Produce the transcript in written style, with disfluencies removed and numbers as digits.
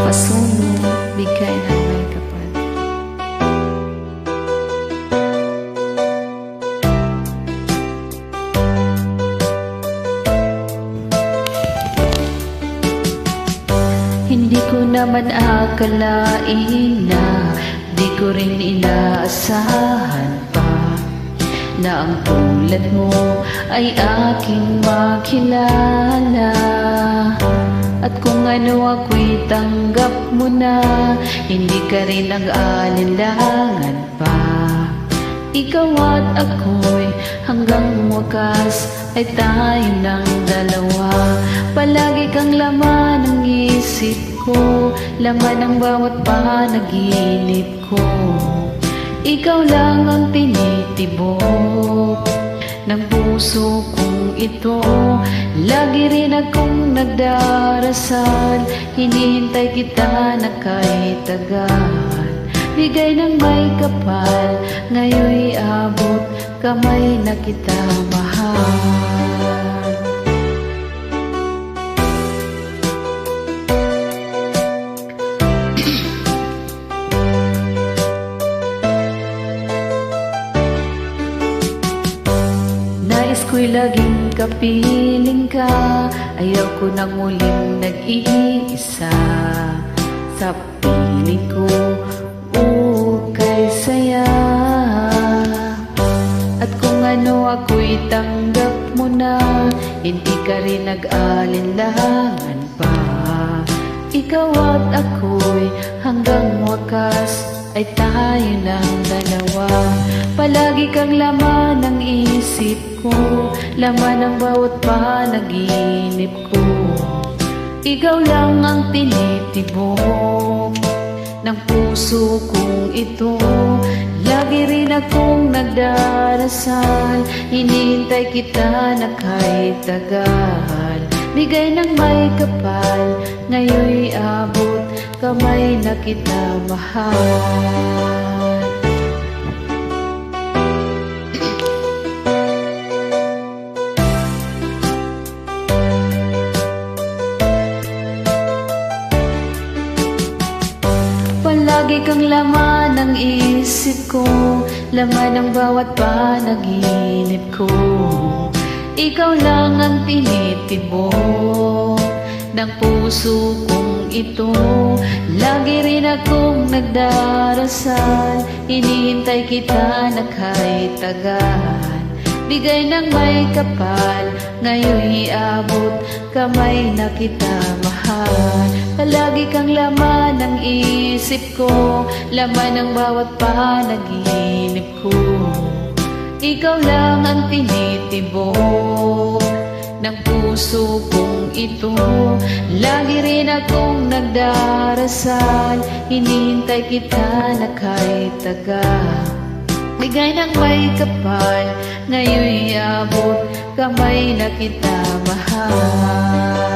pasunod, bigay ng may kapal. Hindi ko naman akalain na di ko rin inaasahan pa na ang tulad mo ay aking makilala. At kung ano ako'y tanggap mo na, hindi ka rin nag-alinlangan pa. Ikaw at ako'y hanggang wakas ay tayo ng dalawa. Palagi kang laman ng isip ko, laman ng bawat panaginip ko. Ikaw lang ang tinitibok ng puso kong ito. Lagi rin akong nagdarasal, hinihintay kita na kahit tagal. Bigay ng may kapal, ngayon'y abot kamay na kita mahal. Nais ko'y laging kapiling ka, ayaw ko nang muling nag-iisa. Sa piling ko, ukay saya. At kung ano ako'y tanggap mo na, hindi ka rin nag-alinlangan pa. Ikaw at ako'y hanggang wakas ay tayo ng dalawa. Palagi kang laman ng isip ko, laman ng bawat panaginip ko. Ikaw lang ang tinitibok ng puso kong ito. Lagi rin akong nagdarasal, hinihintay kita na kahit tagal. Bigay ng may kapal, ngayon'y abot kamay na kita mahal. Palagi kang laman ng isip ko, laman ng bawat panaginip ko. Ikaw lang ang tinitibok ng puso kong ito. Lagi rin akong nagdarasal, hinihintay kita na kahit tagal. Bigay ng may kapal, ngayon'y abot kamay na kita mahal. Palagi kang laman ng isip ko, laman ng bawat panaginip ko. Ikaw lang ang tinitibok ng puso kong ito. Lagi rin akong nagdarasal, hinihintay kita na kahit tagal. Bigay ng may kapal, ngayon'y abot kamay na kita mahal.